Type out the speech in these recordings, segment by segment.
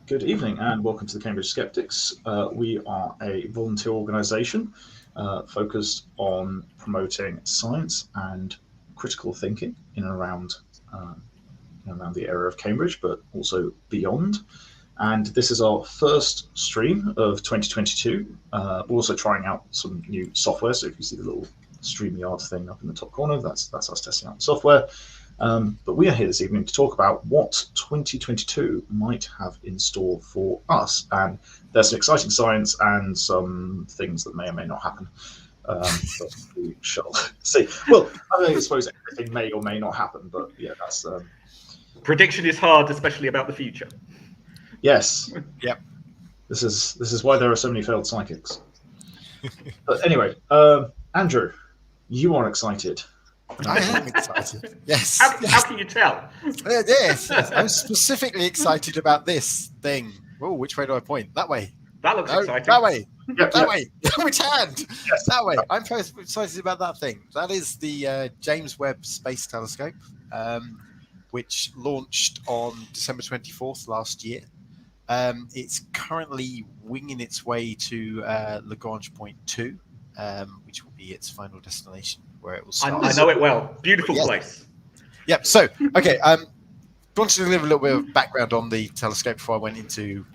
Good evening and welcome to the Cambridge Skeptics. We are a volunteer organisation focused on promoting science and critical thinking in and around the area of Cambridge, but also beyond. And this is our first stream of 2022. We're also trying out some new software. So if you see the little StreamYard thing up in the top corner, that's us testing out the software. But we are here this evening to talk about what 2022 might have in store for us. And there's some exciting science and some things that may or may not happen. But we shall see. Well, I suppose everything may or may not happen, but yeah, that's... Prediction is hard, especially about the future. Yes. Yep. This is why there are so many failed psychics. But anyway, Andrew, you are excited. I am excited. Yes. How can you tell? Yes. I'm specifically excited about this thing. Oh, which way do I point? That way. That looks exciting. That way. Yep, that way. Which hand? Yes. That way. I'm most excited about that thing. That is the James Webb Space Telescope, which launched on December 24th last year. It's currently winging its way to Lagrange Point 2, which will be its final destination, where it will start. I know it well. Beautiful place. Yep. So, okay. Wanted to give a little bit of background on the telescope before I went into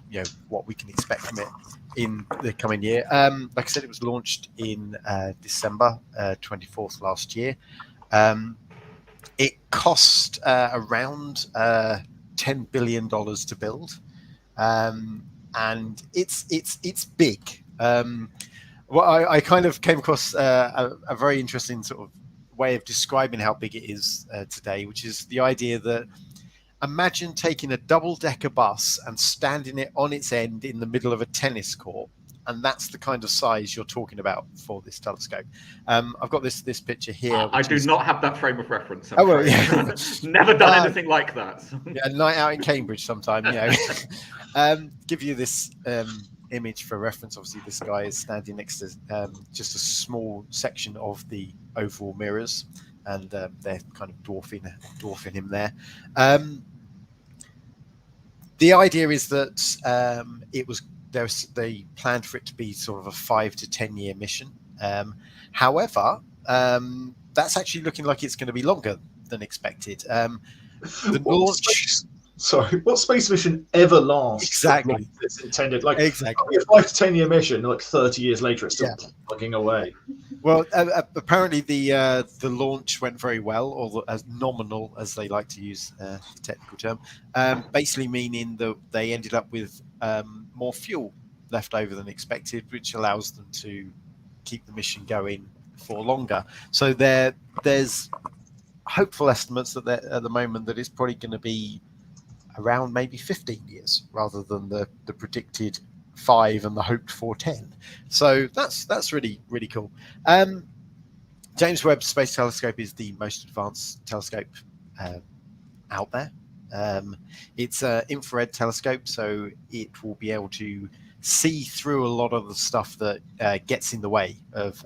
what we can expect from it in the coming year. Like I said, it was launched in December 24th last year. It cost around $10 billion to build. And it's big. I kind of came across a very interesting sort of way of describing how big it is today, which is the idea that imagine taking a double-decker bus and standing it on its end in the middle of a tennis court. And that's the kind of size you're talking about for this telescope. I've got this picture here. I do not have that frame of reference. Oh, well, yeah. Never done anything like that. Yeah, a night out in Cambridge sometime, give you this image for reference. Obviously, this guy is standing next to just a small section of the oval mirrors, and they're kind of dwarfing him there. The idea is that they planned for it to be sort of a 5 to 10 year mission. However, that's actually looking like it's going to be longer than expected. The launch. Sorry, what space mission ever lasts? Exactly. It's intended. Like exactly a 5 to 10 year mission. Like 30 years later, it's still plugging away. Well, apparently the launch went very well, or as nominal as they like to use the technical term. Basically meaning that they ended up with more fuel left over than expected, which allows them to keep the mission going for longer. So there's hopeful estimates that at the moment that it's probably going to be around maybe 15 years rather than the predicted 5 and the hoped for 10. So that's really, really cool. James Webb Space Telescope is the most advanced telescope out there. It's an infrared telescope, so it will be able to see through a lot of the stuff that gets in the way of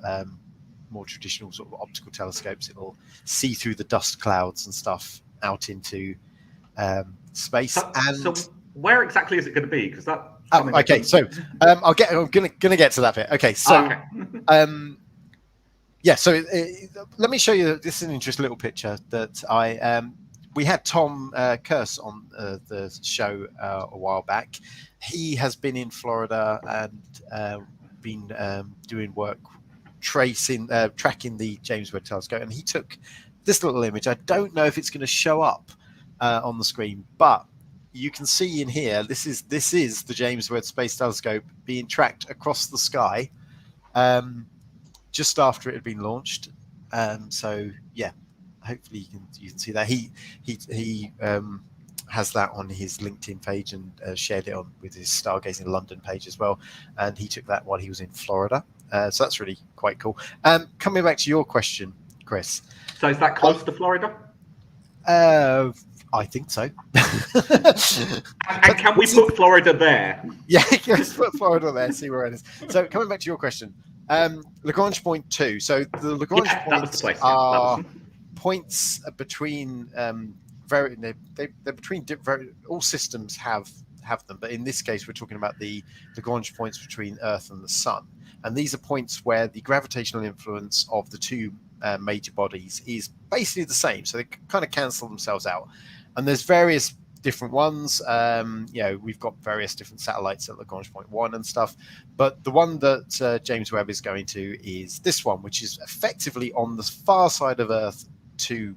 more traditional sort of optical telescopes. It'll see through the dust clouds and stuff out into space. So where exactly is it going to be? Because that. Okay. So I'm gonna get to that bit. Okay. So So let me show you. This is an interesting little picture that we had Tom Curse on the show a while back. He has been in Florida and been doing work tracking the James Webb Telescope, and he took this little image. I don't know if it's going to show up on the screen, but you can see in here, this is the James Webb Space Telescope being tracked across the sky just after it had been launched. So yeah, hopefully you can see that. He has that on his LinkedIn page and shared it on with his Stargazing London page as well. And he took that while he was in Florida. So that's really quite cool. Coming back to your question, Chris. So is that close to Florida? I think so. And can we put Florida there? Yeah, let's put Florida there, see where it is. So coming back to your question, Lagrange Point 2. So the Lagrange points are points between they're between all systems have have them. But in this case, we're talking about the Lagrange points between Earth and the Sun, and these are points where the gravitational influence of the two major bodies is basically the same, so they kind of cancel themselves out. And there's various different ones. We've got various different satellites at Lagrange point 1 and stuff, but the one that James Webb is going to is this one, which is effectively on the far side of Earth to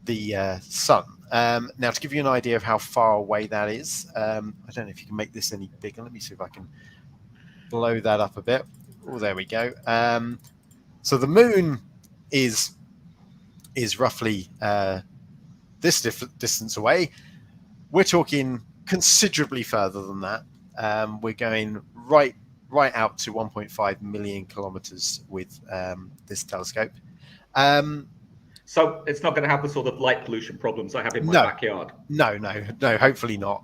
the Sun. Now, to give you an idea of how far away that is, I don't know if you can make this any bigger. Let me see if I can blow that up a bit. Oh, there we go. So the Moon is roughly this distance away. We're talking considerably further than that. We're going right out to 1.5 million kilometers with this telescope. So it's not going to have the sort of light pollution problems I have in my backyard. No, hopefully not.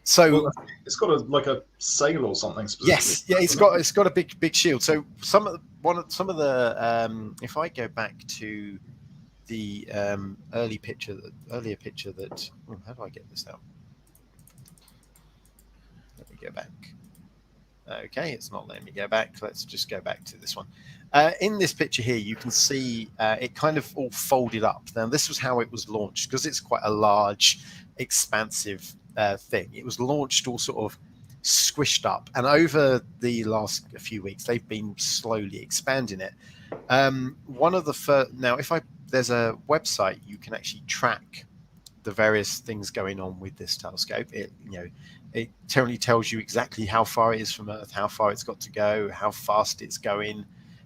So it's got a sail or something. Yes, yeah, it's got a big shield. So some of the if I go back to the earlier picture that how do I get this out? Let me go back. Okay, it's not letting me go back. Let's just go back to this one. In this picture here, you can see it kind of all folded up. Now, this was how it was launched, because it's quite a large, expansive thing. It was launched all sort of squished up, and over the last few weeks, they've been slowly expanding it. One of the first, now, there's a website you can actually track the various things going on with this telescope. It generally tells you exactly how far it is from Earth, how far it's got to go, how fast it's going,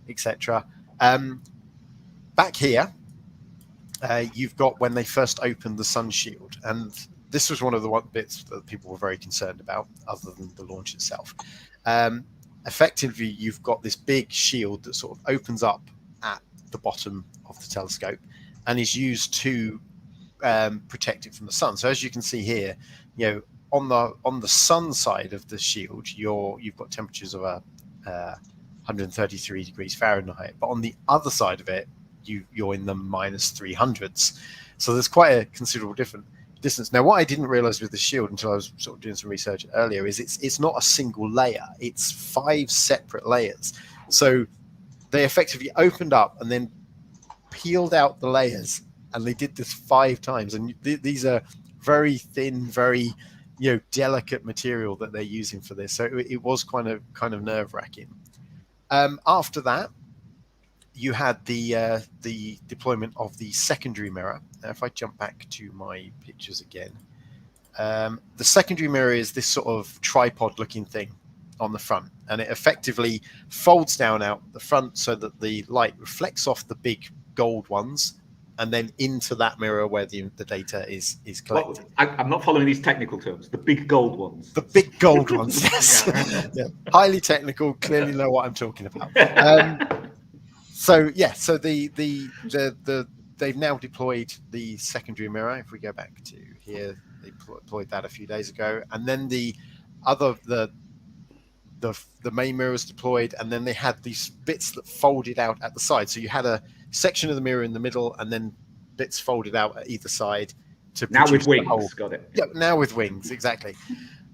etc. Back here, you've got when they first opened the sun shield, and this was one of the bits that people were very concerned about, other than the launch itself. Effectively, you've got this big shield that sort of opens up at the bottom of the telescope and is used to protect it from the sun. So as you can see here, on the sun side of the shield, you've got temperatures of 133 degrees Fahrenheit, but on the other side of it, you're in the minus 300s. So there's quite a considerable distance. Now, what I didn't realize with the shield until I was sort of doing some research earlier is it's not a single layer; it's 5 separate layers. So they effectively opened up and then peeled out the layers, and they did this 5 times. And these are very thin, very delicate material that they're using for this. So it was kind of nerve-wracking. After that, you had the deployment of the secondary mirror. Now, if I jump back to my pictures again, the secondary mirror is this sort of tripod-looking thing on the front, and it effectively folds down out the front so that the light reflects off the big gold ones and then into that mirror where the data is collected. Well, I'm not following these technical terms. The big gold ones. The big gold ones, yes. Yeah. Highly technical, clearly know what I'm talking about. So they've now deployed the secondary mirror. If we go back to here, they deployed that a few days ago, and then the main mirror was deployed, and then they had these bits that folded out at the side. So you had a section of the mirror in the middle, and then bits folded out at either side to now with wings. Got it. Yeah, now with wings, exactly.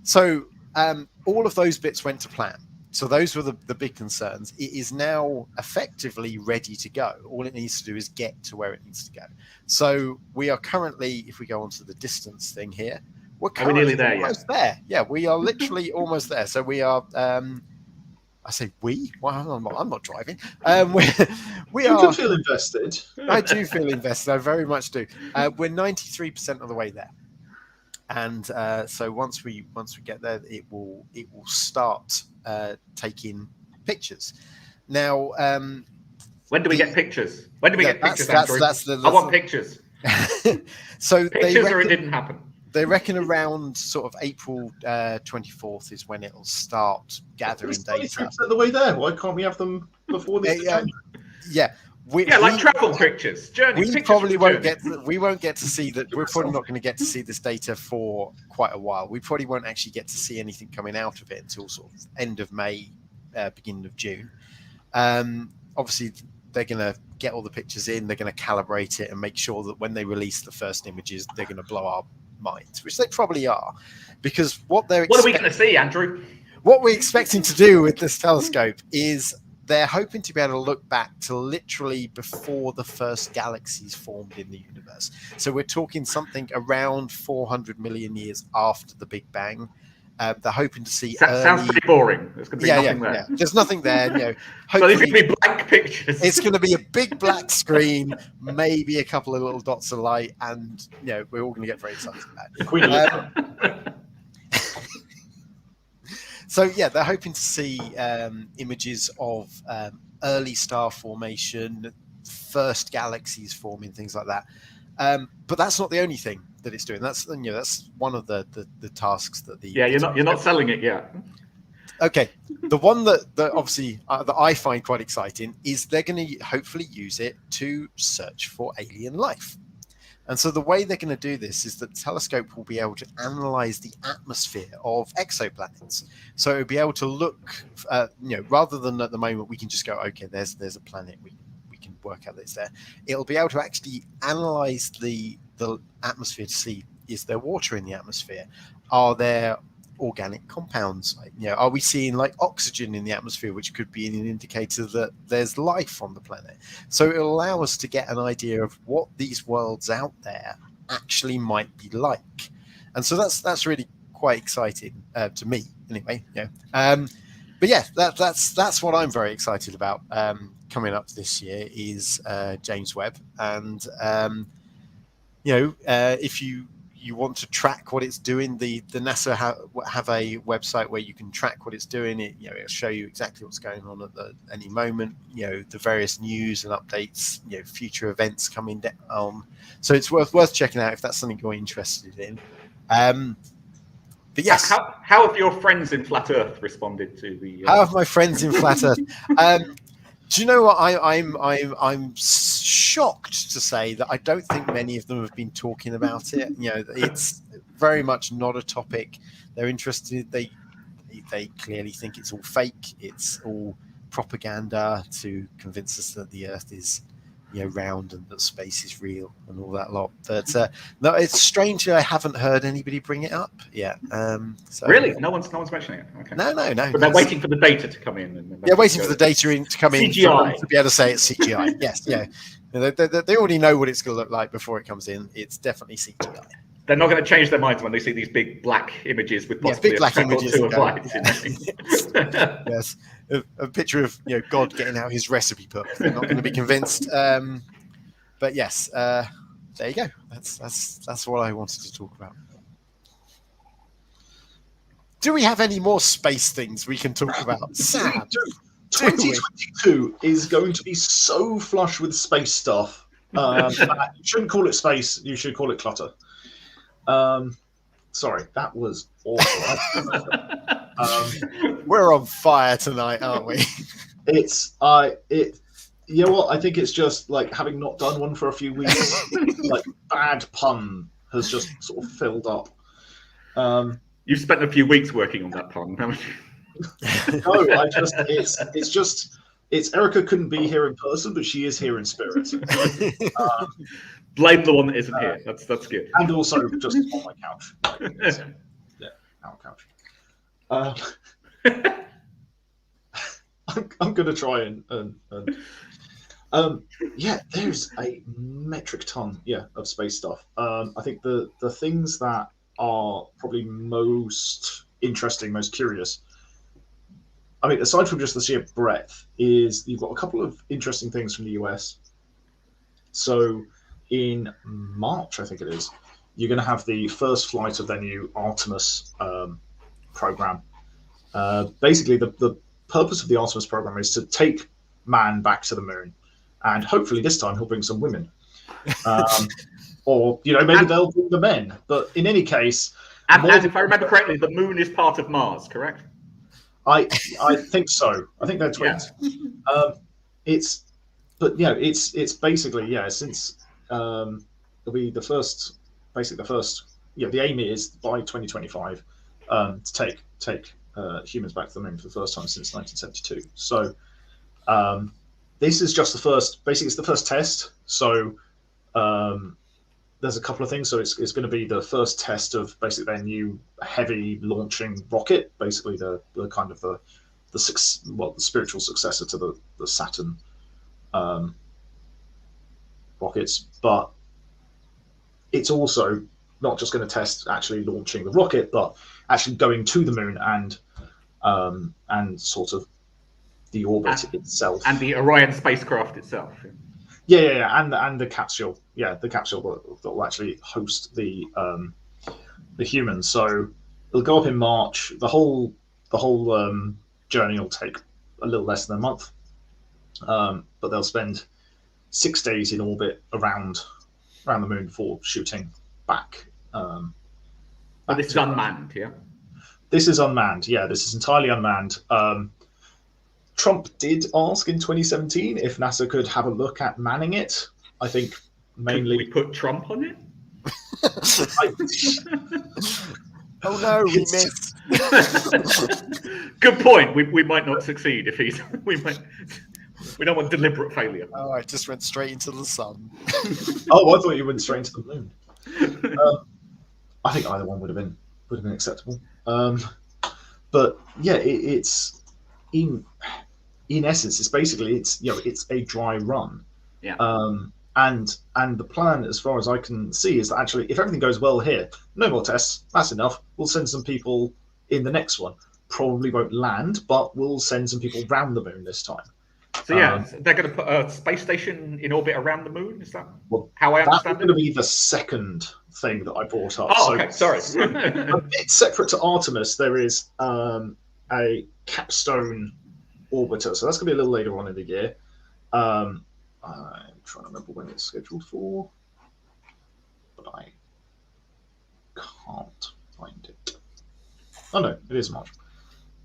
So all of those bits went to plan. So those were the big concerns. It is now effectively ready to go. All it needs to do is get to where it needs to go. So we are currently, if we go onto the distance thing here, we're currently nearly there, almost there. Yeah, we are literally almost there. So we are. I say we. Well, I'm not driving. We you are. can feel invested. I do feel invested. I very much do. We're 93% of the way there. And so once we get there, it will start taking pictures. Now, when do we get pictures? When do we get pictures? I want pictures. So pictures, or it didn't happen. They reckon around sort of April 24th is when it'll start gathering data. The way there. Why can't we have them before this? Yeah. Like travel pictures, journeys. We probably won't get. We won't get to see that. We're probably not going to get to see this data for quite a while. We probably won't actually get to see anything coming out of it until sort of end of May, beginning of June. Obviously, they're going to get all the pictures in. They're going to calibrate it and make sure that when they release the first images, they're going to blow our minds, which they probably are, because what are we going to see, Andrew? What we're expecting to do with this telescope is they're hoping to be able to look back to literally before the first galaxies formed in the universe. So we're talking something around 400 million years after the Big Bang. They're hoping to see. Sounds pretty boring. There's going to be nothing there. Yeah. There's nothing there. So there's going to be blank pictures. It's going to be a big black screen, maybe a couple of little dots of light, and we're all going to get very excited about it. So they're hoping to see images of early star formation, first galaxies forming, things like that. But that's not the only thing that it's doing. That's one of the tasks that the you're not selling it yet. Okay, the one that obviously that I find quite exciting is they're going to hopefully use it to search for alien life. And so the way they're going to do this is that the telescope will be able to analyze the atmosphere of exoplanets. So it'll be able to look, rather than at the moment we can just go, okay, there's a planet, we can work out that it's there. It'll be able to actually analyze the atmosphere to see, is there water in the atmosphere? Are there organic compounds? Are we seeing like oxygen in the atmosphere, which could be an indicator that there's life on the planet? So it'll allow us to get an idea of what these worlds out there actually might be like. And so that's really quite exciting to me, anyway. But yeah, that's what I'm very excited about coming up this year is James Webb. And if you want to track what it's doing, the NASA have a website where you can track what it's doing. It'll show you exactly what's going on at any moment. The various news and updates. Future events coming down. So it's worth checking out if that's something you're interested in. But yes, how have your friends in Flat Earth responded to the? How have my friends in Flat Earth? Do you know what? I'm shocked to say that I don't think many of them have been talking about it. It's very much not a topic they're interested. They clearly think it's all fake. It's all propaganda to convince us that the Earth is round and that space is real and all that lot. But no, it's strange I haven't heard anybody bring it up yet. So, really? No one's mentioning it? Okay. No. But they're waiting for the data to come in. They're waiting for the data to come in CGI. to be able to say it's CGI. Yes, they already know what it's going to look like before it comes in. It's definitely CGI. They're not going to change their minds when they see these big black images with possibly big black images of light. Yes, a picture of God getting out his recipe book. They're not going to be convinced. But yes, there you go. That's what I wanted to talk about. Do we have any more space things we can talk about, Sam? 2022 is going to be so flush with space stuff. You shouldn't call it space. You should call it clutter. Sorry, that was awful. We're on fire tonight, aren't we? You know what? I think it's just like having not done one for a few weeks. Like bad pun has just sort of filled up. You've spent a few weeks working on that pun, haven't you? No, it's Erica couldn't be here in person, but she is here in spirit. Blame the one that isn't here. That's good. And also just on my couch. Our couch. I'm going to try and there's a metric ton of space stuff. I think the things that are probably most interesting, most curious, I mean, aside from just the sheer breadth, is you've got a couple of interesting things from the US. So in March, I think it is, you're going to have the first flight of their new Artemis program. Basically, the purpose of the Artemis program is to take man back to the moon, and hopefully this time he'll bring some women, or maybe they'll bring the men. But in any case, and if I remember correctly, the moon is part of Mars, correct? I think so. I think they're twins. Yeah. It's basically since it'll be the first. Basically, the first. The aim is by 2025 to take humans back to the moon for the first time since 1972. So this is just the first. Basically, it's the first test. So there's a couple of things. So it's going to be the first test of basically their new heavy launching rocket, basically the kind of the spiritual successor to the Saturn rockets. But it's also not just going to test actually launching the rocket, but actually going to the moon and sort of the orbit itself and the Orion spacecraft itself. Yeah, and the capsule, the capsule that will actually host the humans. So it'll go up in March. The whole journey will take a little less than a month, but they'll spend 6 days in orbit around the moon before shooting back. But this is unmanned, yeah. This is unmanned. Yeah, this is entirely unmanned. Trump did ask in 2017 if NASA could have a look at manning it. I think mainly. Could we put Trump on it? Oh no, we missed. Good point. We might not succeed if he's. We don't want deliberate failure. Oh, I just went straight into the sun. Oh, I thought you went straight into the moon. I think either one would have been acceptable. But yeah, it's in essence, it's basically it's a dry run. Yeah. And the plan, as far as I can see, is that actually, if everything goes well here, no more tests. That's enough. We'll send some people in the next one. Probably won't land, but we'll send some people round the moon this time. So they're going to put a space station in orbit around the moon. Is that how I understand it? That's going to be the second thing that I brought up. Oh, okay. Sorry. A bit separate to Artemis, there is a capstone orbiter. So that's going to be a little later on in the year. I'm trying to remember when it's scheduled for, but I can't find it. Oh no, it is March.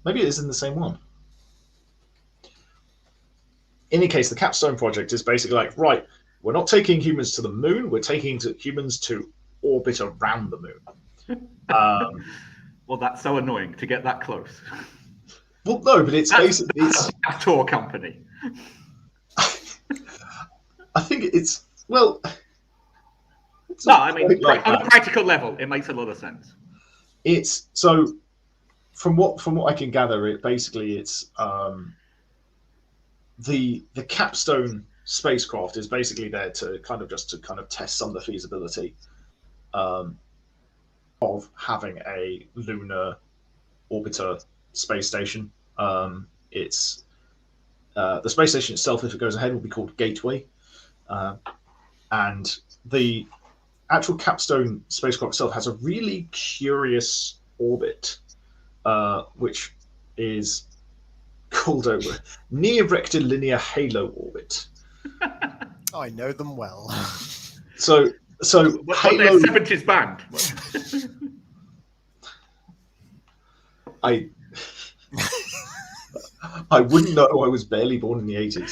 Maybe it is in the same one. In any case, the capstone project is basically like, right, we're not taking humans to the moon, we're taking humans to orbit around the moon. Well, that's so annoying to get that close. Well, no, but it's basically a tour company. I think it's on a practical level, it makes a lot of sense. It's so from what I can gather, it's the capstone spacecraft is basically there to kind of test some of the feasibility of having a lunar orbiter space station. It's the space station itself, if it goes ahead, will be called Gateway, and the actual capstone spacecraft itself has a really curious orbit, which is called a near rectilinear halo orbit. I know them well. So Halo 70s band. I wouldn't know. I was barely born in the 80s.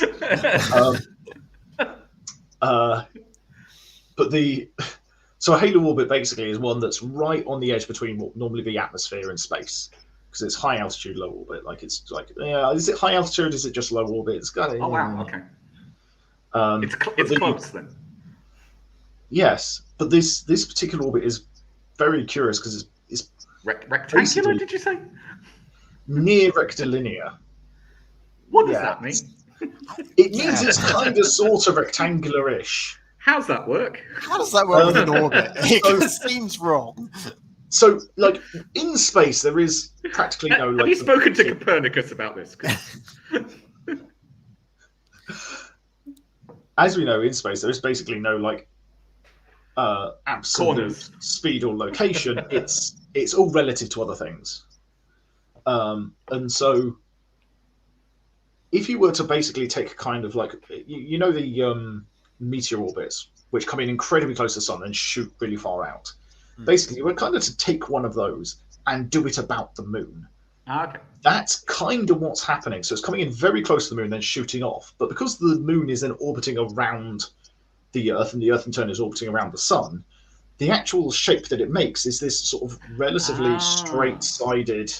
So a halo orbit basically is one that's right on the edge between what would normally be atmosphere and space, because it's high altitude, low orbit. Is it high altitude? Is it just low orbit? It's got. Oh wow! Okay. It's close then. Yes, but this particular orbit is very curious because it's rectangular. Did you say? Near rectilinear. What does that mean? It means it's kind of sort of rectangular-ish. How's that work? How does that work with an orbit? It seems wrong. So, in space, there is practically no. Have you spoken to Copernicus about this? As we know, in space, there is basically no absolute corners, speed or location. It's all relative to other things, and so if you were to basically take kind of the meteor orbits, which come in incredibly close to the sun and shoot really far out. Basically, we're kind of to take one of those and do it about the moon. Okay. That's kind of what's happening. So it's coming in very close to the moon, then shooting off. But because the moon is then orbiting around the Earth, and the Earth in turn is orbiting around the sun, the actual shape that it makes is this sort of relatively straight-sided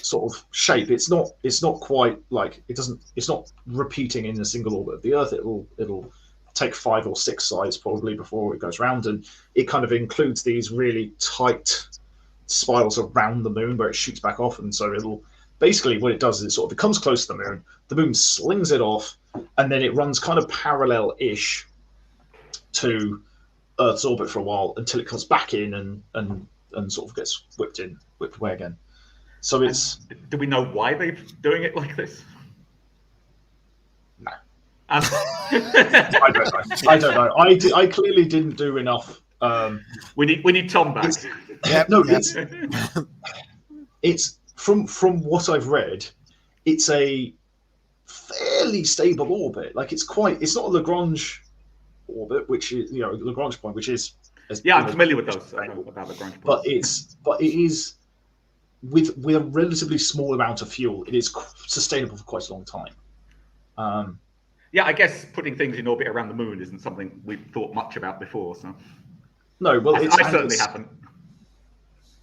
sort of shape. It's not quite like it's not repeating in a single orbit of the Earth. It'll take 5 or 6 sides probably before it goes round, and it kind of includes these really tight spirals around the moon where it shoots back off, and so it'll basically what it does is it sort of becomes close to the moon slings it off, and then it runs kind of parallel-ish to Earth's orbit for a while until it comes back in and sort of gets whipped away again. So it's. Do we know why they're doing it like this? No. I don't know. I clearly didn't do enough. We need Tom back. It's from what I've read, it's a fairly stable orbit. Like it's not a Lagrange orbit, which is Lagrange point, which is I'm familiar with those about Lagrange points. But it is with a relatively small amount of fuel, it is sustainable for quite a long time. I guess putting things in orbit around the moon isn't something we've thought much about before. So no, well, I certainly haven't.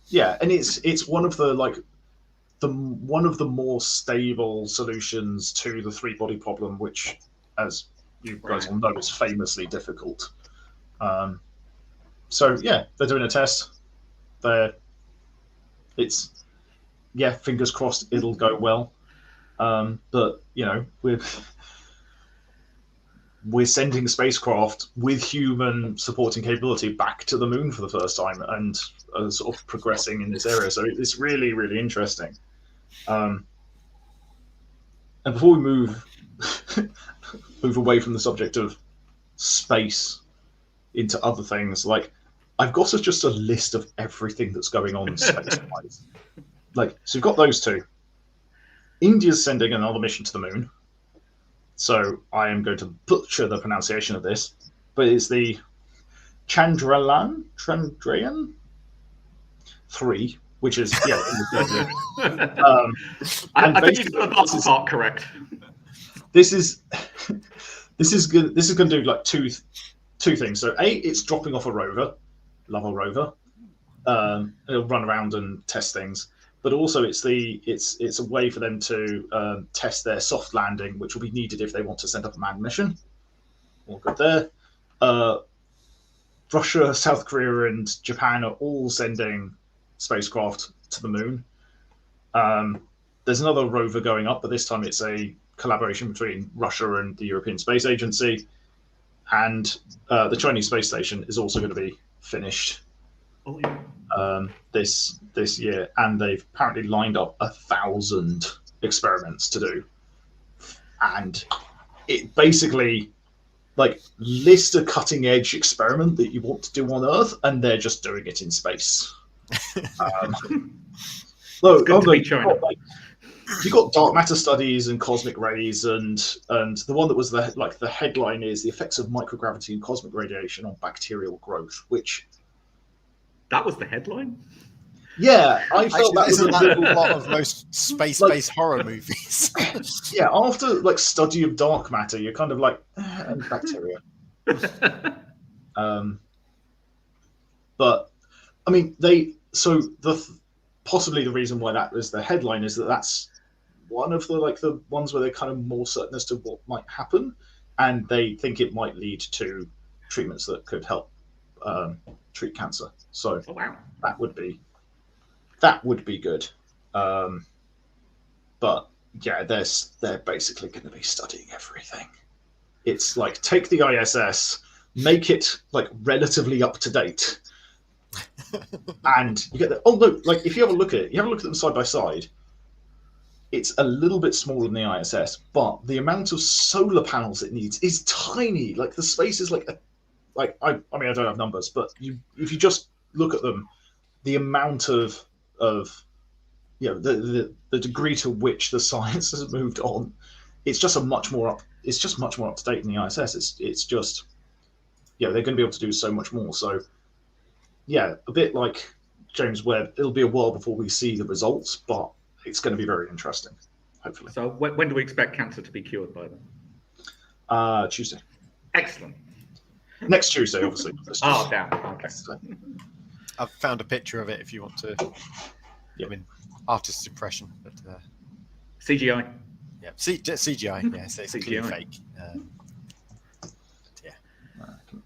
Yeah, and it's one of the more stable solutions to the 3-body problem, which, as you guys will know, is famously difficult. So yeah, they're doing a test. Fingers crossed it'll go well. But we're sending spacecraft with human supporting capability back to the moon for the first time, and sort of progressing in this area. So it's really, really interesting. And before we move away from the subject of space into other things, like I've got just a list of everything that's going on space-wise. So you've got those two. India's sending another mission to the moon. So I am going to butcher the pronunciation of this, but it's the Chandrayaan 3, which is I think you got the last part correct. This is good. This is going to do like two things. So it's dropping off a rover, love a rover. It'll run around and test things. But also it's a way for them to test their soft landing, which will be needed if they want to send up a manned mission. All good there. Russia, South Korea, and Japan are all sending spacecraft to the moon. There's another rover going up, but this time it's a collaboration between Russia and the European Space Agency. And the Chinese space station is also going to be finished this year, and they've apparently lined up 1,000 experiments to do, and it basically list a cutting edge experiment that you want to do on Earth, and they're just doing it in space. You got dark matter studies and cosmic rays, and the one that was the headline is the effects of microgravity and cosmic radiation on bacterial growth, which. That was the headline? Yeah, I felt that was a lot of most space-based horror movies. Yeah, after study of dark matter, you're kind of and bacteria. But I mean, possibly the reason why that was the headline is that's one of the ones where they're kind of more certain as to what might happen, and they think it might lead to treatments that could help treat cancer. So that would be good. But yeah, they're basically going to be studying everything. It's take the ISS, make it relatively up to date, and you get the. Oh look, if you have a look at them side by side. It's a little bit smaller than the ISS, but the amount of solar panels it needs is tiny. The space is I mean, I don't have numbers, but if you just look at them, the amount of the degree to which the science has moved on, it's just much more up to date than the ISS. It's just they're going to be able to do so much more. So yeah, a bit like James Webb, it'll be a while before we see the results, but it's going to be very interesting, hopefully. So when do we expect cancer to be cured by then? Tuesday. Excellent. Next Tuesday, obviously. Oh, damn. Okay. I've found a picture of it if you want to. I mean, artist's impression, but CGI. Yeah, CGI. Yeah, so it's clearly fake.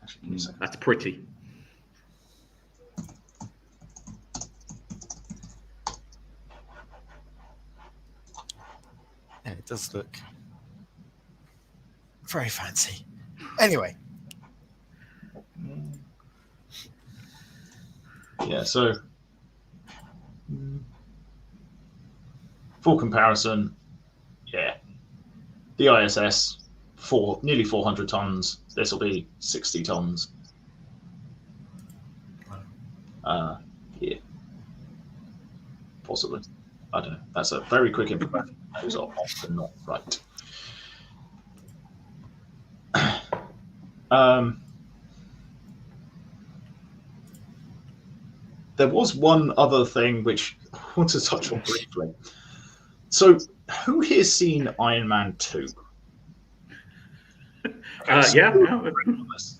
Actually, give me a second. That's pretty. Yeah, it does look very fancy. Anyway. Yeah, so for comparison, yeah, the ISS, nearly 400 tons. This will be 60 tons. Yeah, possibly. I don't know. That's a very quick infographic. Those are often not right. There was one other thing which I want to touch on briefly. So, who here's seen Iron Man 2? Okay, Yeah.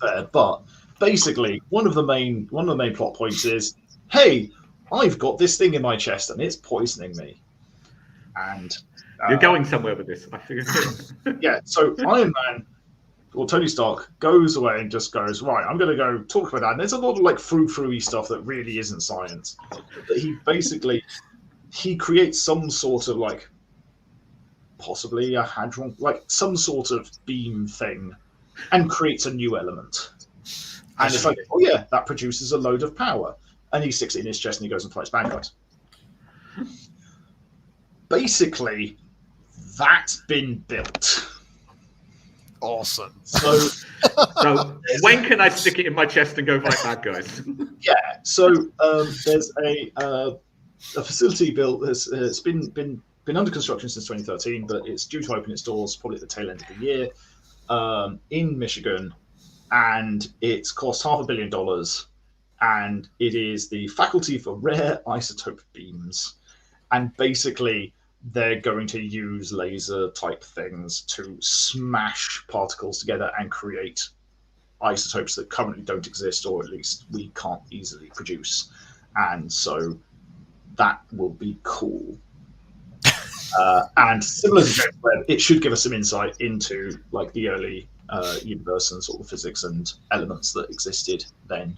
There, but basically, one of the main plot points is, hey, I've got this thing in my chest and it's poisoning me. And you're going somewhere with this, I figure. Yeah, so Iron Man, or Tony Stark, goes away and just goes, right, I'm going to go talk about that. And there's a lot of like frou-frou-y stuff that really isn't science. But he creates some sort of like, possibly a hadron, like some sort of beam thing, and creates a new element. And it's like, oh yeah, that produces a load of power. And he sticks it in his chest and he goes and fights bad guys. Basically, that's been built. Awesome. So when can I stick it in my chest and go fight bad guys? Yeah. So there's a facility built. It's been under construction since 2013, but it's due to open its doors probably at the tail end of the year in Michigan, and it's cost $500 million, and it is the Faculty for Rare Isotope Beams, and basically they're going to use laser type things to smash particles together and create isotopes that currently don't exist, or at least we can't easily produce. And so that will be cool. And similar to James Webb, it should give us some insight into like the early universe and sort of physics and elements that existed then.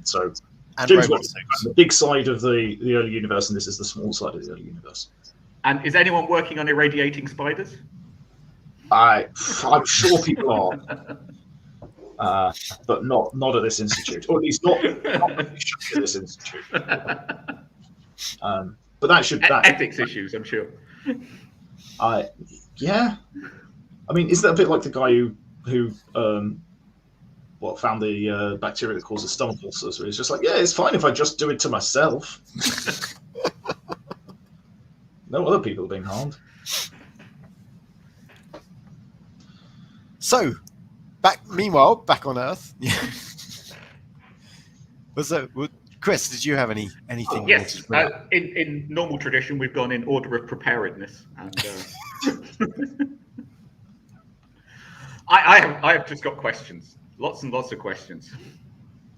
So And James Webb robots. is the big side of the early universe, and this is the small side of the early universe. And is anyone working on irradiating spiders? I'm sure people are, but not at this institute, or at least not at this institute. But that should ethics issues, I'm sure. Yeah. I mean, isn't that a bit like the guy who found the bacteria that causes stomach ulcers? So he's just like, yeah, it's fine if I just do it to myself. No other people are being harmed. So, meanwhile, back on Earth. Chris, did you have anything? Yes. In normal tradition, we've gone in order of preparedness, and I have just got questions, lots and lots of questions.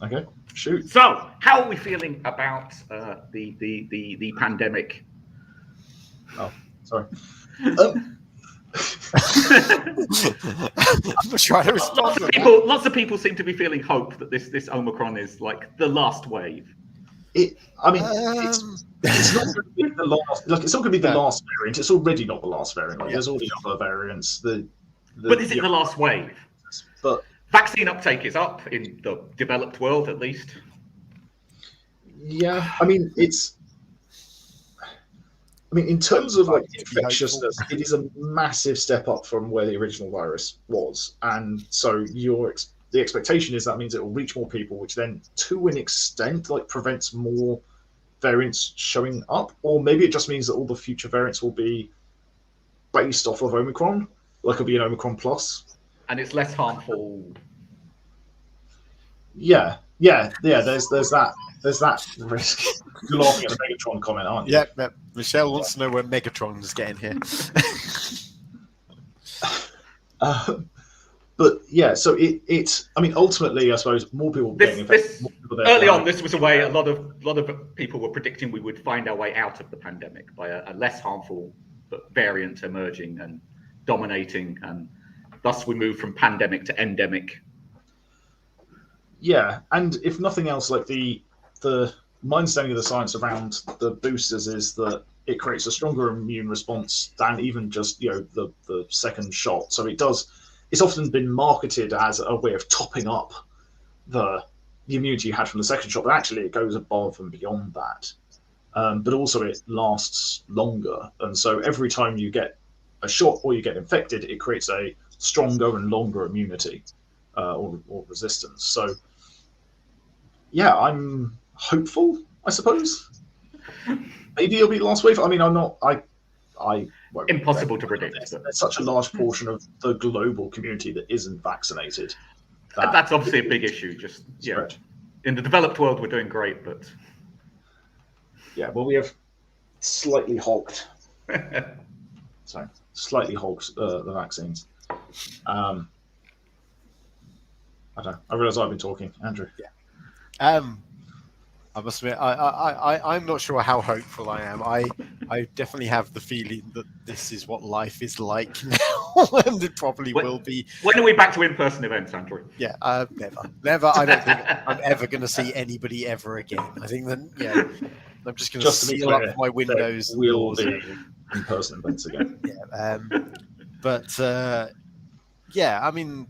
Okay, shoot. So, how are we feeling about the pandemic? Oh, sorry. I'm not sure how to respond. Lots of people seem to be feeling hope that this Omicron is like the last wave. It's not going to be the last. Like, it's not going to be the last variant. It's already not the last variant. Like, there's already other variants. But is it the last wave? But vaccine uptake is up in the developed world, at least. Yeah, I mean, in terms of like infectiousness, it is a massive step up from where the original virus was, and so the expectation is that means it will reach more people, which then, to an extent, like prevents more variants showing up, or maybe it just means that all the future variants will be based off of Omicron, like it'll be an Omicron plus, and it's less harmful. Yeah. There's that risk. You're laughing at the Megatron comment, aren't you? Yeah. Michelle wants to know where Megatron's getting here. But yeah, so it's. I mean, ultimately, I suppose more people getting infected. Early on, this was a way a lot of people were predicting we would find our way out of the pandemic by a less harmful variant emerging and dominating, and thus we move from pandemic to endemic. Yeah, and if nothing else, like my understanding of the science around the boosters is that it creates a stronger immune response than even just the second shot. So it does. It's often been marketed as a way of topping up the immunity you had from the second shot, but actually it goes above and beyond that. But also it lasts longer, and so every time you get a shot or you get infected, it creates a stronger and longer immunity or resistance. So yeah, I'm hopeful, I suppose. Maybe it'll be the last wave. I mean, I'm not. I won't Impossible to predict. There's such a large portion of the global community that isn't vaccinated. That's obviously a big issue. Just in the developed world, we're doing great, but yeah, well, we have slightly hogged. Slightly hogged the vaccines. I don't know. I realise I've been talking, Andrew. Yeah. I must admit, I'm not sure how hopeful I am. I definitely have the feeling that this is what life is like now, and it probably will be. When are we back to in-person events, Andrew? Yeah, never. I don't think I'm ever going to see anybody ever again. I think that I'm just going to seal up my windows. We'll be in-person events again. Yeah, but I mean,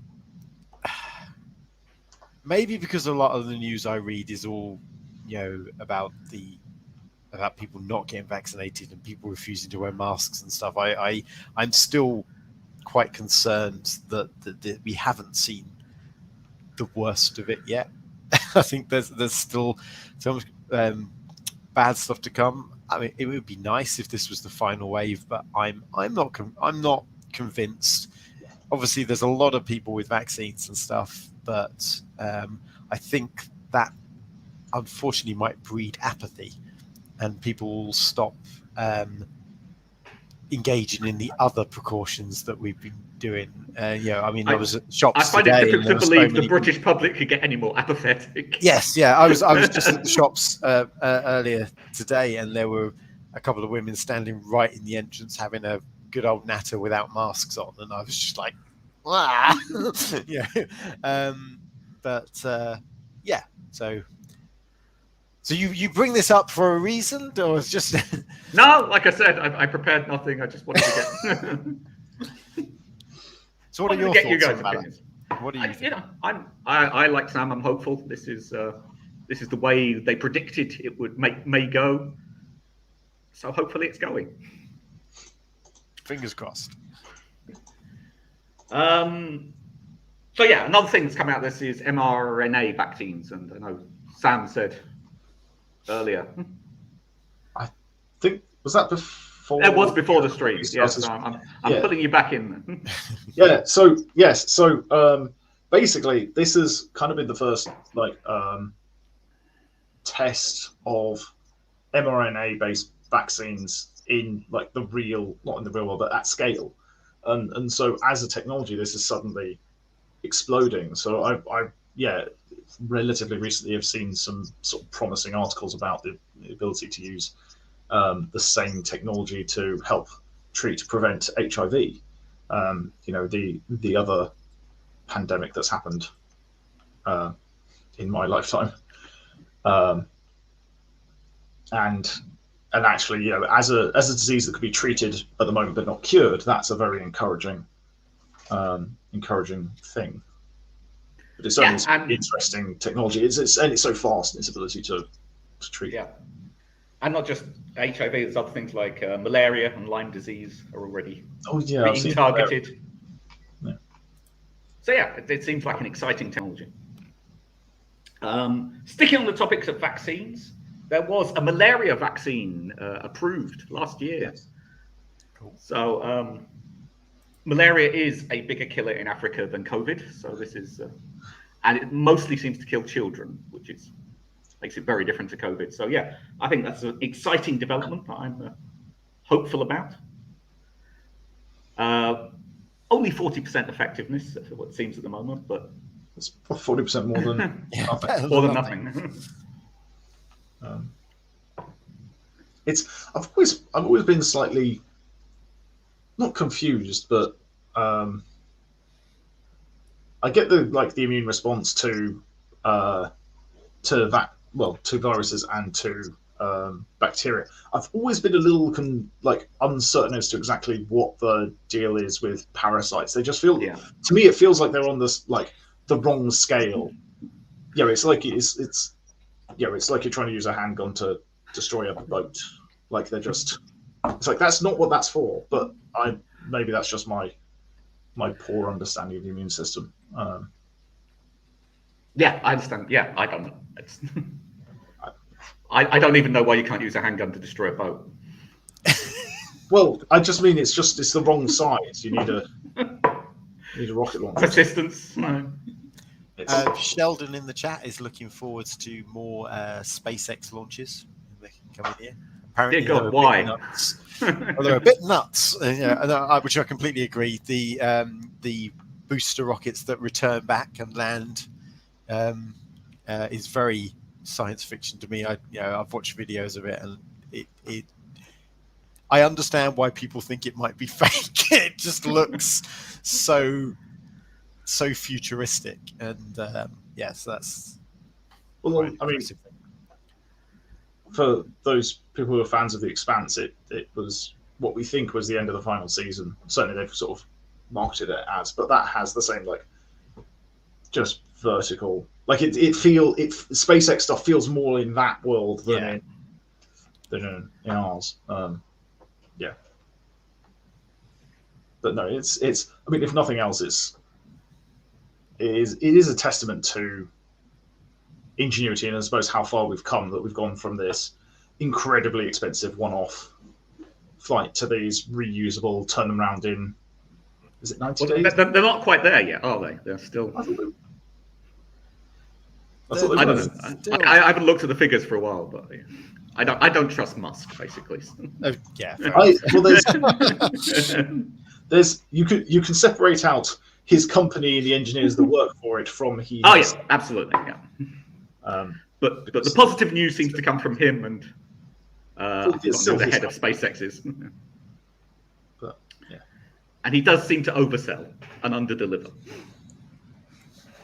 maybe because a lot of the news I read is all about people not getting vaccinated and people refusing to wear masks and stuff. I'm still quite concerned that we haven't seen the worst of it yet. I think there's still so much bad stuff to come. I mean, it would be nice if this was the final wave, but I'm not convinced. Obviously, there's a lot of people with vaccines and stuff, but I think that unfortunately might breed apathy, and people will stop engaging in the other precautions that we've been doing. I mean, I was at shops. I find today, it difficult to believe the British public could get any more apathetic. Yes, yeah. I was just at the shops earlier today, and there were a couple of women standing right in the entrance having a good old natter without masks on, and I was just like, ah, yeah. So you bring this up for a reason, or it's just No, like I said, I prepared nothing. I just wanted to get. So what are your thoughts on that? What do you think? I like Sam. I'm hopeful. This is the way they predicted it would may go. So hopefully it's going. Fingers crossed. So yeah, another thing that's come out of this is mRNA vaccines, and I know Sam said earlier. I think was that before. It was before the stream. Yes, so I'm putting you back in. Yeah. So yes. So basically, this has kind of been the first test of mRNA-based vaccines in not in the real world, but at scale. And so as a technology, this is suddenly exploding. So I relatively recently have seen some sort of promising articles about the ability to use the same technology to help prevent HIV. The other pandemic that's happened in my lifetime. And actually, as a disease that could be treated at the moment but not cured, that's a very encouraging thing. But it's certainly interesting technology. It's so fast in its ability to treat. Yeah, and not just HIV. There's other things like malaria and Lyme disease are already being targeted. Yeah. So yeah, it seems like an exciting technology. Sticking on the topics of vaccines, there was a malaria vaccine approved last year. Yes. Cool. So malaria is a bigger killer in Africa than COVID. So this is, and it mostly seems to kill children, which makes it very different to COVID. So yeah, I think that's an exciting development that I'm hopeful about. Only 40% effectiveness, that's what it seems at the moment, but it's 40% more than nothing. More than nothing. I've always been slightly not confused, but I get the immune response to to viruses and to bacteria. I've always been a little uncertain as to exactly what the deal is with parasites. They just feel, to me, it feels like they're on this the wrong scale. Yeah, it's like it's like you're trying to use a handgun to destroy a boat. Like they're just, it's like that's not what that's for. But maybe that's just my poor understanding of the immune system. Yeah, I understand. Yeah, I don't know. I don't even know why you can't use a handgun to destroy a boat. Well, I just mean it's the wrong size. You need a rocket launcher. Persistence. No. Sheldon in the chat is looking forward to more SpaceX launches in the coming year. Apparently, dear God, why? Well, they're a bit nuts, which I completely agree. The booster rockets that return back and land is very science fiction to me. I've watched videos of it, and it I understand why people think it might be fake. It just looks so futuristic, and yes, that's. Well, I mean, for those people who are fans of The Expanse, it was what we think was the end of the final season. Certainly, they've sort of marketed it as, but that has the same just vertical. SpaceX stuff feels more in that world than in ours. Yeah, but no, it's. I mean, if nothing else, it is a testament to ingenuity and I suppose how far we've come, that we've gone from this incredibly expensive one-off flight to these reusable, turn them around in, is it 90 days? They're not quite there yet, are they? They're still. I don't know. I haven't looked at the figures for a while, but I don't trust Musk, basically. Yeah. There's you can separate out his company and the engineers that work for it from his. Oh yeah, absolutely. Yeah. But the positive news seems to come from him and the head of SpaceX is. But yeah, and he does seem to oversell and underdeliver.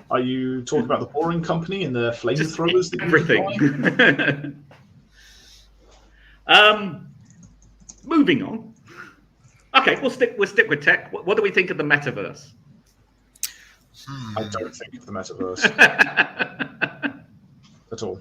Are you talking about the Boring Company and the flamethrowers? Everything. Moving on. Okay, we'll stick with tech. What do we think of the metaverse? I don't think of the metaverse at all.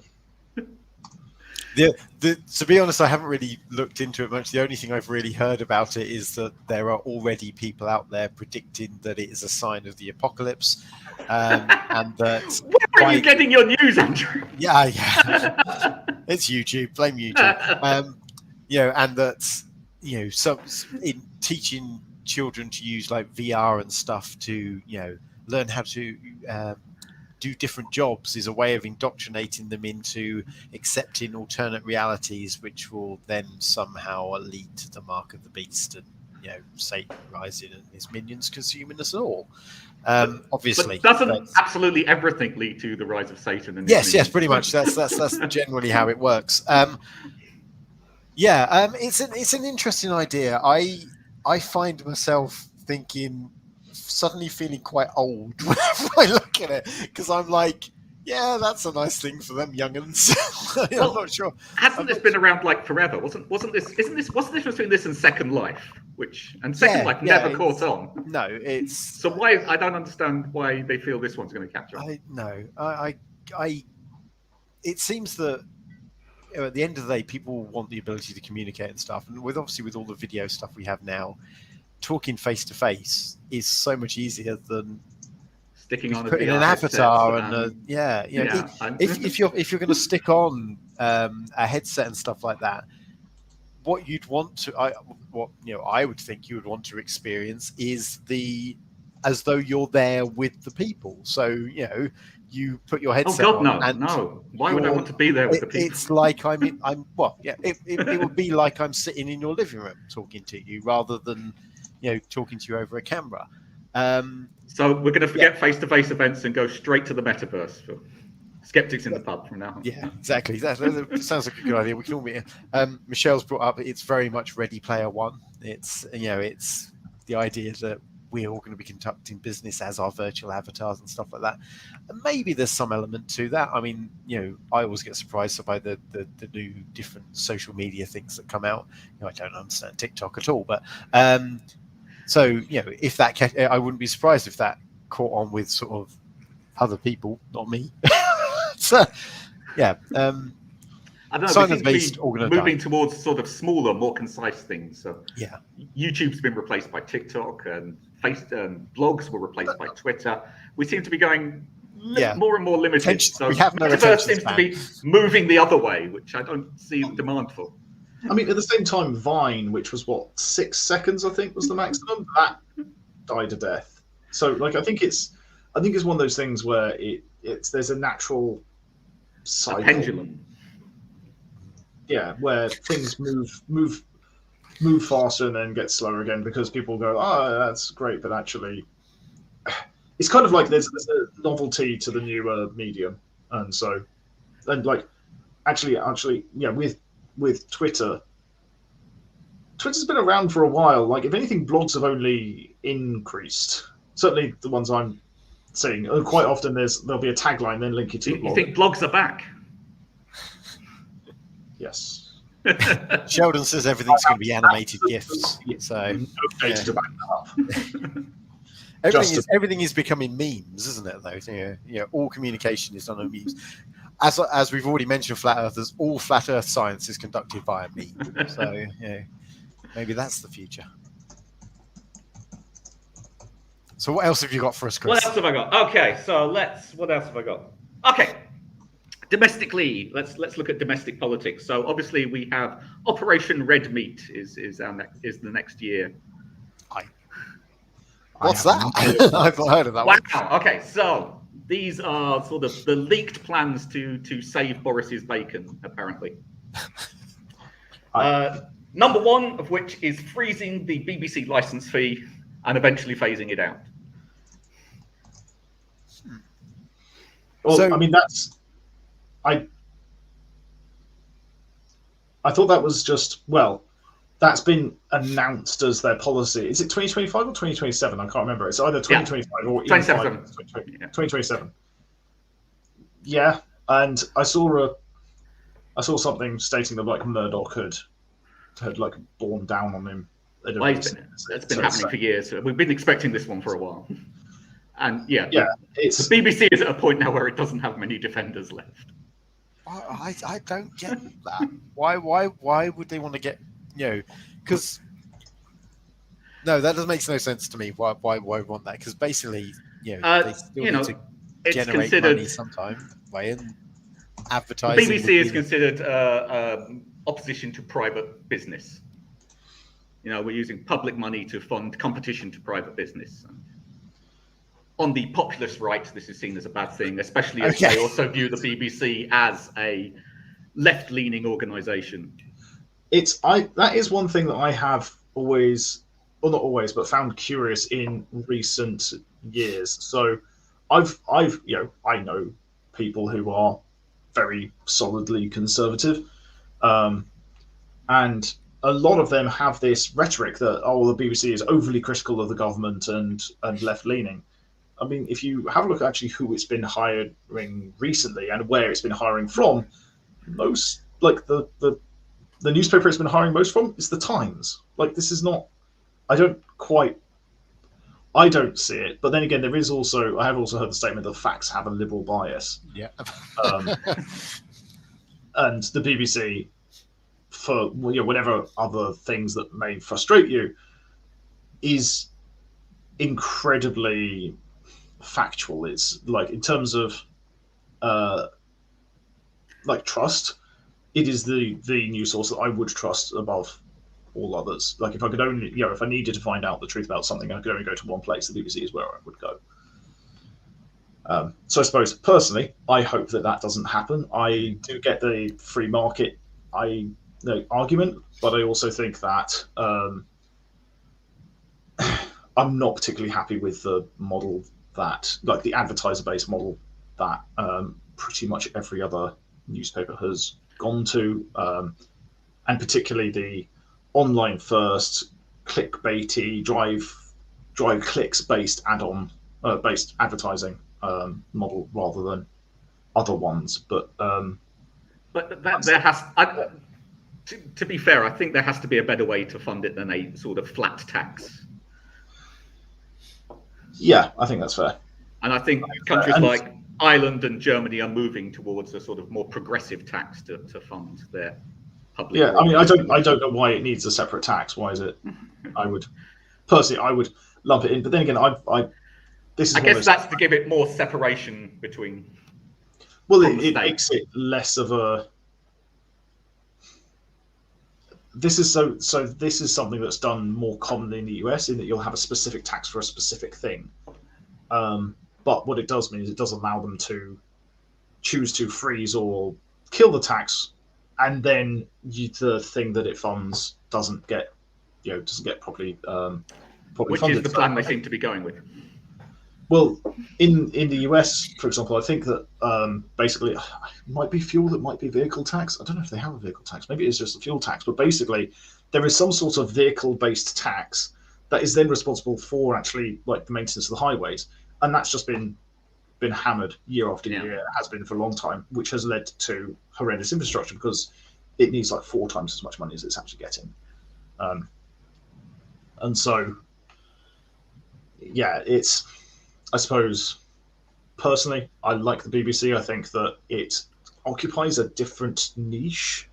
To be honest, I haven't really looked into it much. The only thing I've really heard about it is that there are already people out there predicting that it is a sign of the apocalypse, and that. Where are you getting your news, Andrew? Yeah, it's YouTube. Blame YouTube. And that some in teaching children to use VR and stuff to learn how to do different jobs is a way of indoctrinating them into accepting alternate realities, which will then somehow lead to the mark of the beast and Satan rising and his minions consuming us all. Obviously, but doesn't absolutely everything lead to the rise of Satan? And yes, pretty much. That's generally how it works. It's an interesting idea. I find myself suddenly feeling quite old whenever I look at it, because I'm like, yeah, that's a nice thing for them young'uns. I'm not sure. Hasn't this been around forever? Wasn't this? What's the difference between this and Second Life? Second Life never caught on. No, it's so why I don't understand why they feel this one's going to catch on. It seems that at the end of the day, people want the ability to communicate and stuff, and with all the video stuff we have now, talking face to face is so much easier than sticking on putting an avatar if you're going to stick on a headset and stuff like that. What you'd want to, I would think you would want to experience is as though you're there with the people. So you put your headset on. Oh God, no! Why would I want to be there with the people? It's like it would be like I'm sitting in your living room talking to you, rather than talking to you over a camera. So we're going to forget face-to-face events and go straight to the metaverse for skeptics in the pub from now on. Yeah, exactly. That sounds like a good idea. We can all meet. Michelle's brought up. It's very much Ready Player One. It's the idea that we're all going to be conducting business as our virtual avatars and stuff like that. And maybe there's some element to that. I mean, I always get surprised by the new different social media things that come out. I don't understand TikTok at all, but so if that I wouldn't be surprised if that caught on with sort of other people, not me. So yeah. I don't know. Science-based moving towards sort of smaller, more concise things. So yeah, YouTube's been replaced by TikTok, and blogs were replaced by Twitter. We seem to be going more and more limited. So we have no Metaverse seems to be moving the other way, which I don't see the demand for. I mean, at the same time, Vine, which was 6 seconds, I think, was the maximum, that died a death. So, like, I think it's one of those things where there's a natural cycle. A pendulum. Yeah, where things move faster and then get slower again because people go, oh, that's great, but actually, it's kind of like there's a novelty to the newer medium, and like actually, yeah, with Twitter's been around for a while. Like, if anything, blogs have only increased. Certainly, the ones I'm seeing, and quite often there'll be a tagline then link you to the blog. You think blogs are back? Yes. Sheldon says everything's going to be animated GIFs. So no data to back that up. Everything is becoming memes, isn't it? Though, all communication is done on memes. As we've already mentioned, flat earthers, all flat Earth science is conducted via meme. So maybe that's the future. So what else have you got for us, Chris? What else have I got? Okay, so what else have I got? Okay. Domestically, let's look at domestic politics. So obviously we have Operation Red Meat is the next year. What's that? I've not heard of that. Wow. One. Okay, so these are sort of the leaked plans to save Boris's bacon, apparently. Number one of which is freezing the BBC license fee and eventually phasing it out. Well, I mean, I thought that was that's been announced as their policy. Is it 2025 or 2027? I can't remember. It's either 2025 or 2027. Yeah, and I saw something stating that like Murdoch had like borne down on him. It's been happening for years. We've been expecting this one for a while. And the BBC is at a point now where it doesn't have many defenders left. I don't get that. Why would they want to get because no, that makes no sense to me. Why want that? Because basically, they still need to generate money sometime by advertising. The BBC is considered opposition to private business. We're using public money to fund competition to private business. On the populist right, this is seen as a bad thing, especially as they also view the BBC as a left-leaning organisation. That is one thing that I have always, well, not always, but found curious in recent years. So I know people who are very solidly conservative, and a lot of them have this rhetoric that the BBC is overly critical of the government and left-leaning. I mean, if you have a look at actually who it's been hiring recently and where it's been hiring from, most like the newspaper it's been hiring most from is the Times. Like, this is not. I don't see it. But then again, I have also heard the statement that facts have a liberal bias. Yeah. And the BBC, for whatever other things that may frustrate you, is incredibly factual. It's like, in terms of like trust, it is the news source that I would trust above all others. Like, if I could only, if I needed to find out the truth about something, I could only go to one place. The BBC is where I would go. So I suppose personally, I hope that doesn't happen. I do get the free market argument, but I also think that I'm not particularly happy with the model that, like, the advertiser-based model that pretty much every other newspaper has gone to, and particularly the online first, clickbaity, drive clicks based based advertising model rather than other ones. But there has, to be fair, I think there has to be a better way to fund it than a sort of flat tax. Yeah, I think that's fair. And I think countries like Ireland and Germany are moving towards a sort of more progressive tax to fund their public. Yeah, I mean, I don't know why it needs a separate tax. Why is it? I would lump it in, but then again, I guess that's to give it more separation between. Well, it makes it less of a. This is This is something that's done more commonly in the US, in that you'll have a specific tax for a specific thing. But what it does mean is it does allow them to choose to freeze or kill the tax, and then the thing that it funds doesn't get properly Which funded. Is the plan they seem to be going with. Well, in the US, for example, I think that basically it might be fuel, it might be vehicle tax. I don't know if they have a vehicle tax. Maybe it's just a fuel tax. But basically, there is some sort of vehicle-based tax that is then responsible for actually like the maintenance of the highways, and that's just been hammered year after year. It has been for a long time, which has led to horrendous infrastructure because it needs like 4 times as much money as it's actually getting. And so, yeah, it's. I suppose, personally, I like the BBC. I think that it occupies a different niche.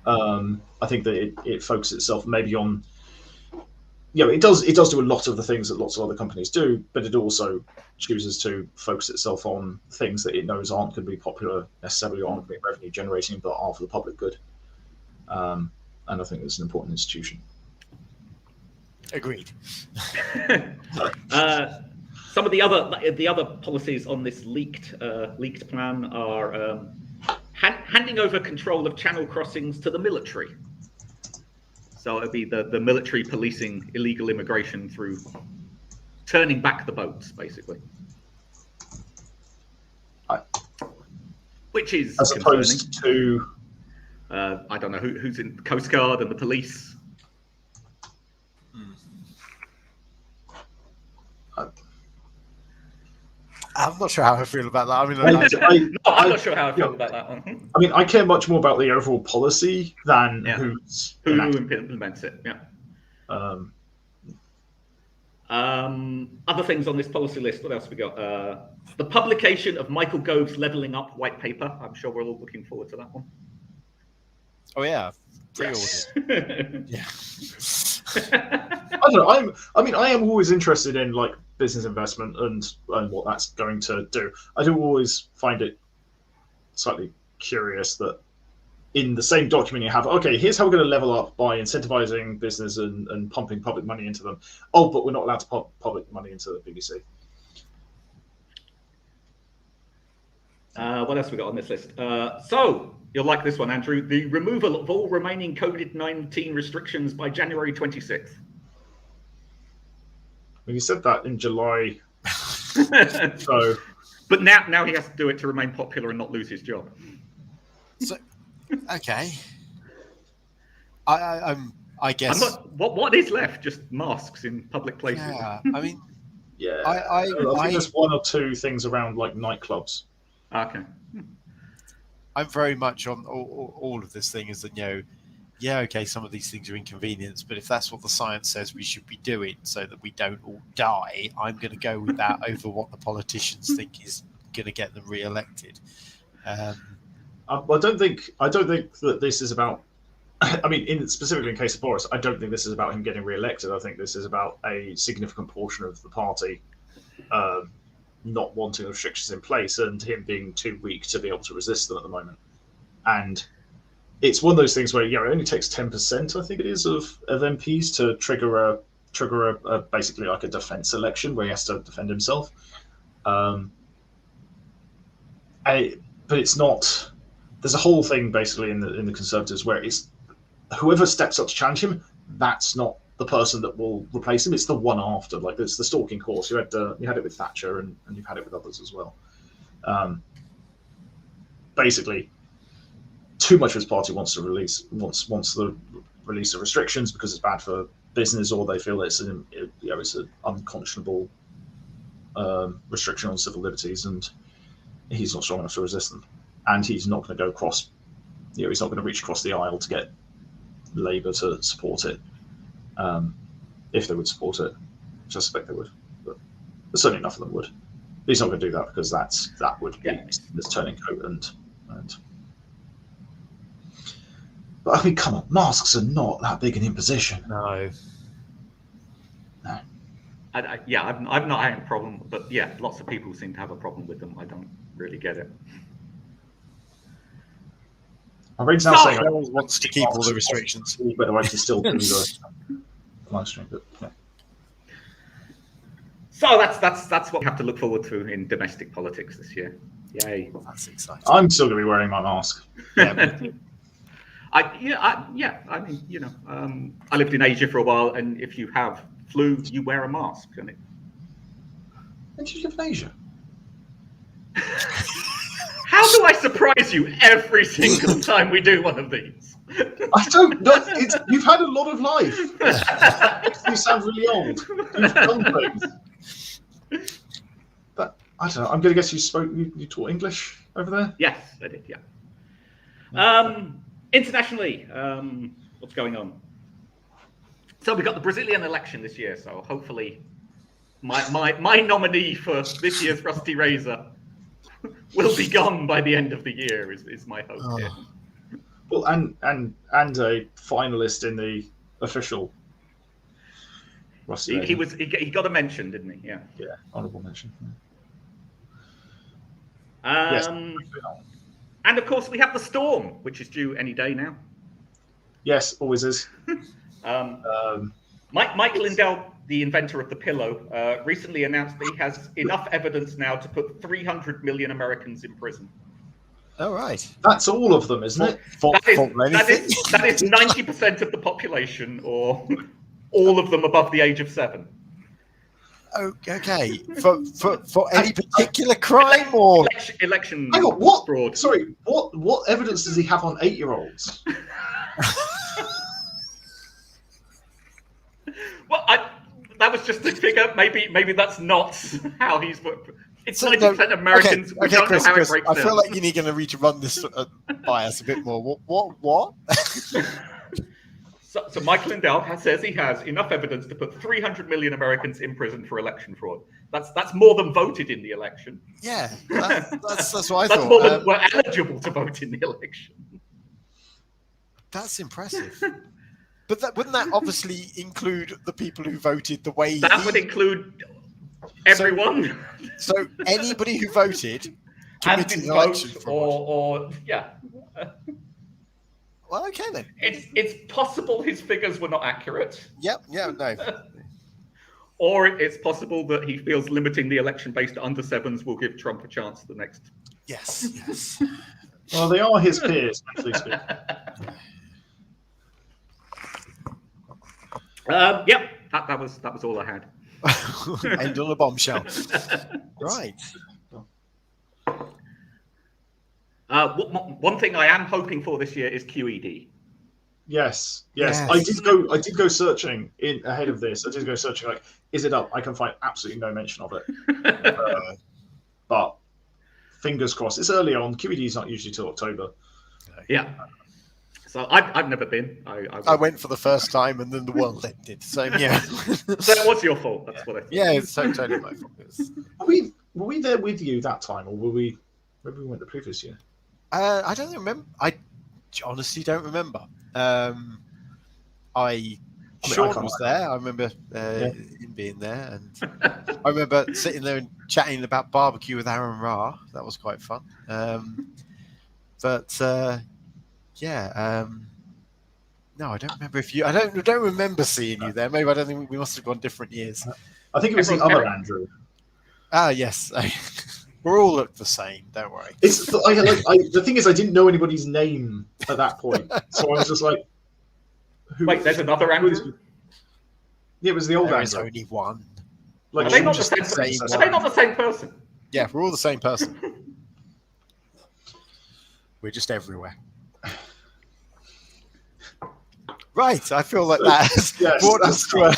I think that it focuses itself maybe on, it does do a lot of the things that lots of other companies do, but it also chooses to focus itself on things that it knows aren't going to be popular necessarily, aren't going to be revenue generating, but are for the public good. And I think it's an important institution. Agreed. Some of the other policies on this leaked plan are handing over control of channel crossings to the military. So it'd be the military policing illegal immigration through turning back the boats, basically. Which is as opposed to I don't know who's in the Coast Guard and the police. I'm not sure how I feel about that. I mean, I'm not sure how I feel about that one. I mean, I care much more about the overall policy than who implements it. Yeah. Other things on this policy list. What else have we got? The publication of Michael Gove's Levelling Up white paper. I'm sure we're all looking forward to that one. Oh yeah, pre-ordered. Yes. I don't know. I am always interested in like business investment and what that's going to do. I do always find it slightly curious that in the same document you have, okay, here's how we're going to level up by incentivizing business and pumping public money into them. Oh, but we're not allowed to pump public money into the BBC. What else have we got on this list? So you'll like this one, Andrew. The removal of all remaining COVID-19 restrictions by January 26th. Well, you said that in July. So, but now he has to do it to remain popular and not lose his job. So, okay. I guess. What is left? Just masks in public places. Yeah, I mean. Yeah. I think there's 1 or 2 things around like nightclubs. Okay. I'm very much on all of this thing is that, okay, some of these things are inconvenience, but if that's what the science says we should be doing so that we don't all die, I'm going to go with that over what the politicians think is going to get them re-elected. I don't think that this is about. I mean, specifically in case of Boris, I don't think this is about him getting re-elected. I think this is about a significant portion of the party not wanting the restrictions in place and him being too weak to be able to resist them at the moment. And it's one of those things where it only takes 10%, I think it is, of MPs to trigger a basically like a defence election where he has to defend himself. But it's not. There's a whole thing basically in the Conservatives where it's whoever steps up to challenge him, that's not the person that will replace him. It's the one after. Like it's the stalking horse. You had it with Thatcher and you've had it with others as well. Basically, too much of his party wants the release of restrictions because it's bad for business, or they feel it's an unconscionable restriction on civil liberties, and he's not strong enough to resist them, and he's not going to go across. He's not going to reach across the aisle to get Labour to support it. If they would support it, which I suspect they would, but certainly enough of them would. He's not going to do that because that would be this turning coat and. But I mean, come on, masks are not that big an imposition. No. I've not had a problem, but yeah, lots of people seem to have a problem with them. I don't really get it. I read now saying no one wants to keep all the restrictions, but I can still do the live stream. But yeah. So that's what we have to look forward to in domestic politics this year. Yay! That's exciting. I'm still going to be wearing my mask. Yeah. I mean, you know, I lived in Asia for a while, and if you have flu, you wear a mask. And When did you live in Asia? How do I surprise you every single time we do one of these? I don't know. You've had a lot of life. You sound really old. You've done things. But I don't know. I'm going to guess you taught English over there? Yes, I did, yeah. Internationally, what's going on? So we've got the Brazilian election this year, so hopefully my nominee for this year's Rusty Razor will be gone by the end of the year, is my hope here. Well, and a finalist in the official Rusty Razor. He got a mention, didn't he? Yeah. Yeah, honourable mention. Yes. And of course, we have the storm, which is due any day now. Yes, always is. Mike Lindell, the inventor of the pillow, recently announced that he has enough evidence now to put 300 million Americans in prison. Oh, right. That's all of them, isn't it? That is 90% of the population, or all of them above the age of 7. Oh, okay. For any particular crime or election Hang on, what? fraud? Sorry, what evidence does he have on 8-year-olds? Well, that was just a figure. Maybe that's not how he's. It's 90% Americans. Okay, don't Chris, know how it breaks I down. feel like you need to run this by us a bit more. What? So Michael Lindell says he has enough evidence to put 300 million Americans in prison for election fraud. That's more than voted in the election. Yeah, that's what I That's thought. more than were eligible to vote in the election. That's impressive. But wouldn't that obviously include the people who voted the way that would include everyone. So anybody who voted and committed didn't election vote, fraud. or yeah. Well, okay then. It's possible his figures were not accurate. Yep. Yeah. No. Or it's possible that he feels limiting the election based on under 7s will give Trump a chance the next. Yes. Well, they are his peers, actually speaking. Yep, that was all I had. End on a bombshell. Right. One thing I am hoping for this year is QED. Yes. I did go searching ahead of this. I did go searching, like, is it up? I can find absolutely no mention of it. But fingers crossed. It's early on. QED is not usually till October. Yeah. So I've never been. I went for the first time, and then the world ended. So yeah. So it was your fault. That's what I think. Yeah, it's totally my fault. Were we there with you that time, or maybe we went the previous year? I don't remember. I honestly don't remember. Sean was there. I remember him being there, and I remember sitting there and chatting about barbecue with Aaron Ra. That was quite fun. No, I don't remember I don't remember seeing you there. Maybe I don't think we must have gone different years. I think it was the other Andrew. Ah, yes. We all look the same. Don't worry. The thing is, I didn't know anybody's name at that point, so I was just like, "Who?" Wait, there's another Andrew. Yeah, it was the old There Andrew. is only one. Like, Are they not just the the same? same Are they not the same person? Yeah, we're all the same person. We're just everywhere. Right, I feel like that has brought us to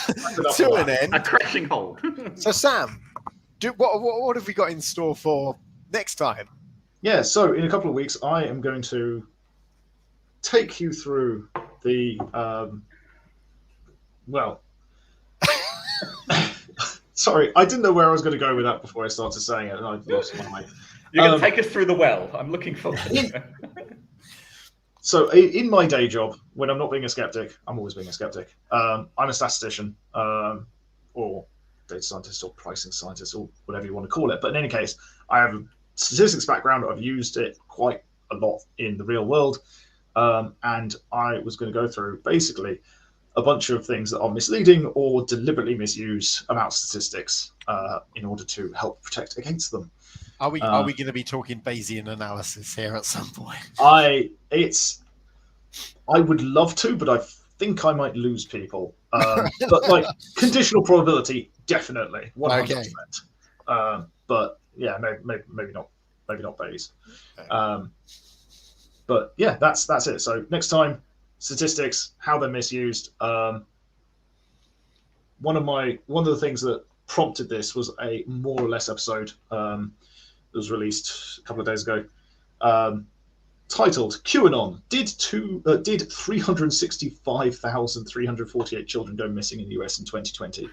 an end. A crashing halt. So, Sam, what have we got in store for next time? Yeah, so in a couple of weeks, I am going to take you through the sorry, I didn't know where I was going to go with that before I started saying it, and I lost my mind. You're going to take us through the well. I'm looking forward to it. So in my day job, when I'm not being a skeptic, I'm always being a skeptic. I'm a statistician, or data scientist, or pricing scientist, or whatever you want to call it. But in any case, I have a statistics background. I've used it quite a lot in the real world. And I was going to go through basically a bunch of things that are misleading or deliberately misuse about statistics in order to help protect against them. Are we going to be talking Bayesian analysis here at some point? I would love to, but I think I might lose people. But like conditional probability, definitely 100%. Okay. But yeah, maybe not Bayes. But yeah, that's it. So next time, statistics, how they're misused. One of the things that prompted this was a more or less episode that was released a couple of days ago, titled "QAnon did 365,348 children go missing in the US in 2020."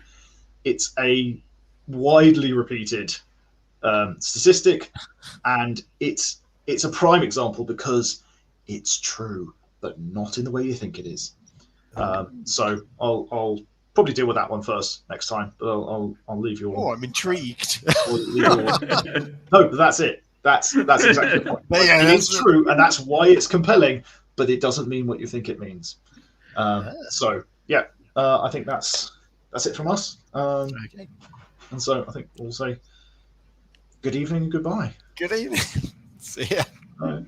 It's a widely repeated statistic, and it's a prime example because it's true, but not in the way you think it is. So I'll probably deal with that one first next time, but I'll leave you all. Oh, I'm intrigued. No, but that's it. That's exactly the point. It is true, and that's why it's compelling, but it doesn't mean what you think it means. So yeah, I think that's it from us. Okay. And so I think we'll say good evening and goodbye. Good evening. See ya. All right.